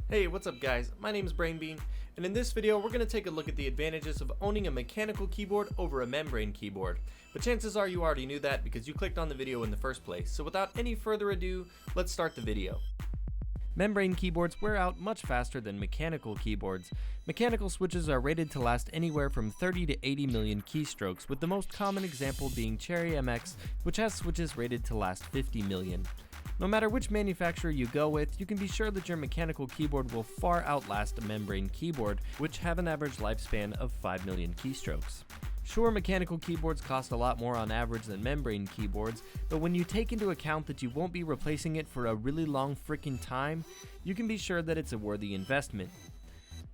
Hey, what's up guys? My name is BrainBean, and in this video we're going to take a look at the advantages of owning a mechanical keyboard over a membrane keyboard. But chances are you already knew that because you clicked on the video in the first place. So without any further ado, let's start the video. Membrane keyboards wear out much faster than mechanical keyboards. Mechanical switches are rated to last anywhere from 30 to 80 million keystrokes, with the most common example being Cherry MX, which has switches rated to last 50 million. No matter which manufacturer you go with, you can be sure that your mechanical keyboard will far outlast a membrane keyboard, which have an average lifespan of 5 million keystrokes. Sure, mechanical keyboards cost a lot more on average than membrane keyboards, but when you take into account that you won't be replacing it for a really long frickin' time, you can be sure that it's a worthy investment.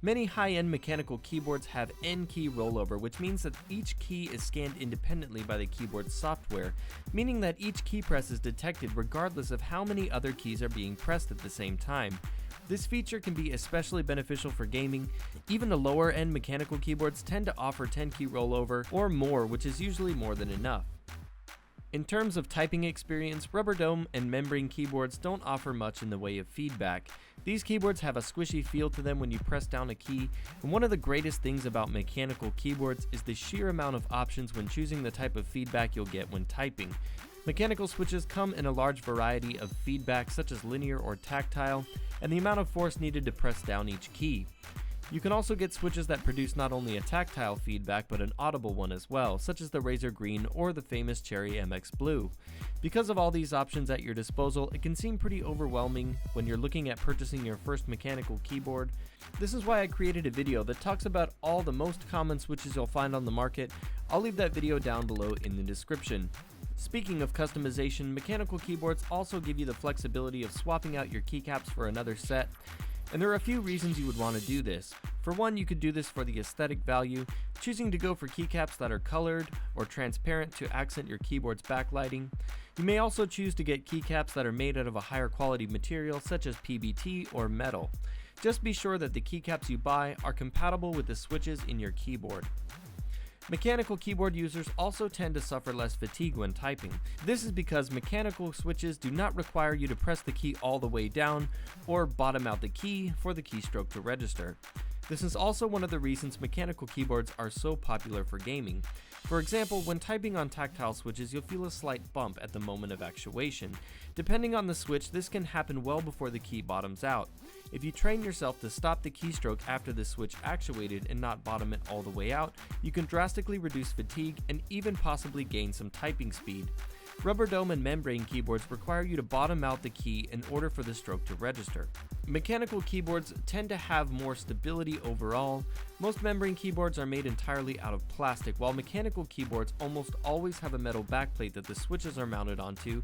Many high-end mechanical keyboards have N-key rollover, which means that each key is scanned independently by the keyboard's software, meaning that each key press is detected regardless of how many other keys are being pressed at the same time. This feature can be especially beneficial for gaming. Even the lower-end mechanical keyboards tend to offer 10-key rollover or more, which is usually more than enough. In terms of typing experience, rubber dome and membrane keyboards don't offer much in the way of feedback. These keyboards have a squishy feel to them when you press down a key, and one of the greatest things about mechanical keyboards is the sheer amount of options when choosing the type of feedback you'll get when typing. Mechanical switches come in a large variety of feedback such as linear or tactile, and the amount of force needed to press down each key. You can also get switches that produce not only a tactile feedback but an audible one as well, such as the Razor Green or the famous Cherry MX Blue. Because of all these options at your disposal, it can seem pretty overwhelming when you're looking at purchasing your first mechanical keyboard. This is why I created a video that talks about all the most common switches you'll find on the market. I'll leave that video down below in the description. Speaking of customization, mechanical keyboards also give you the flexibility of swapping out your keycaps for another set. And there are a few reasons you would want to do this. For one, you could do this for the aesthetic value, choosing to go for keycaps that are colored or transparent to accent your keyboard's backlighting. You may also choose to get keycaps that are made out of a higher quality material such as PBT or metal. Just be sure that the keycaps you buy are compatible with the switches in your keyboard. Mechanical keyboard users also tend to suffer less fatigue when typing. This is because mechanical switches do not require you to press the key all the way down or bottom out the key for the keystroke to register. This is also one of the reasons mechanical keyboards are so popular for gaming. For example, when typing on tactile switches, you'll feel a slight bump at the moment of actuation. Depending on the switch, this can happen well before the key bottoms out. If you train yourself to stop the keystroke after the switch actuated and not bottom it all the way out, you can drastically reduce fatigue and even possibly gain some typing speed. Rubber dome and membrane keyboards require you to bottom out the key in order for the stroke to register. Mechanical keyboards tend to have more stability overall. Most membrane keyboards are made entirely out of plastic, while mechanical keyboards almost always have a metal backplate that the switches are mounted onto,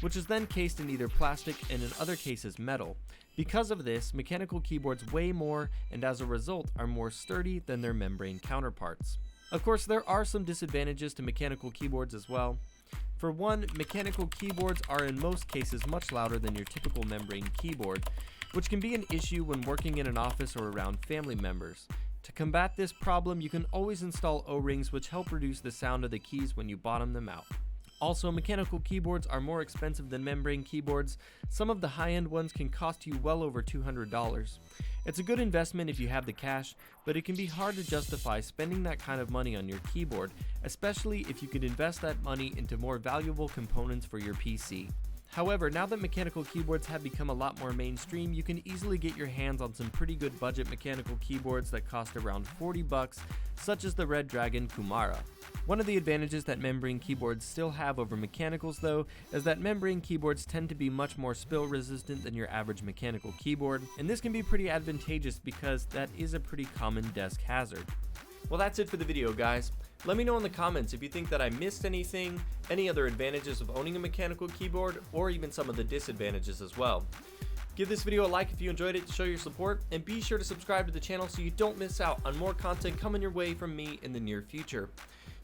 which is then cased in either plastic and in other cases metal. Because of this, mechanical keyboards weigh more and as a result are more sturdy than their membrane counterparts. Of course, there are some disadvantages to mechanical keyboards as well. For one, mechanical keyboards are in most cases much louder than your typical membrane keyboard, which can be an issue when working in an office or around family members. To combat this problem, you can always install O-rings which help reduce the sound of the keys when you bottom them out. Also, mechanical keyboards are more expensive than membrane keyboards. Some of the high-end ones can cost you well over $200. It's a good investment if you have the cash, but it can be hard to justify spending that kind of money on your keyboard, especially if you could invest that money into more valuable components for your PC. However, now that mechanical keyboards have become a lot more mainstream, you can easily get your hands on some pretty good budget mechanical keyboards that cost around $40, such as the Red Dragon Kumara. One of the advantages that membrane keyboards still have over mechanicals though, is that membrane keyboards tend to be much more spill resistant than your average mechanical keyboard, and this can be pretty advantageous because that is a pretty common desk hazard. Well, that's it for the video, guys. Let me know in the comments if you think that I missed anything, any other advantages of owning a mechanical keyboard, or even some of the disadvantages as well. Give this video a like if you enjoyed it to show your support, and be sure to subscribe to the channel so you don't miss out on more content coming your way from me in the near future.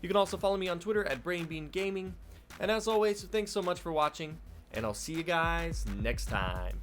You can also follow me on Twitter at BrainBeanGaming, and as always, thanks so much for watching, and I'll see you guys next time.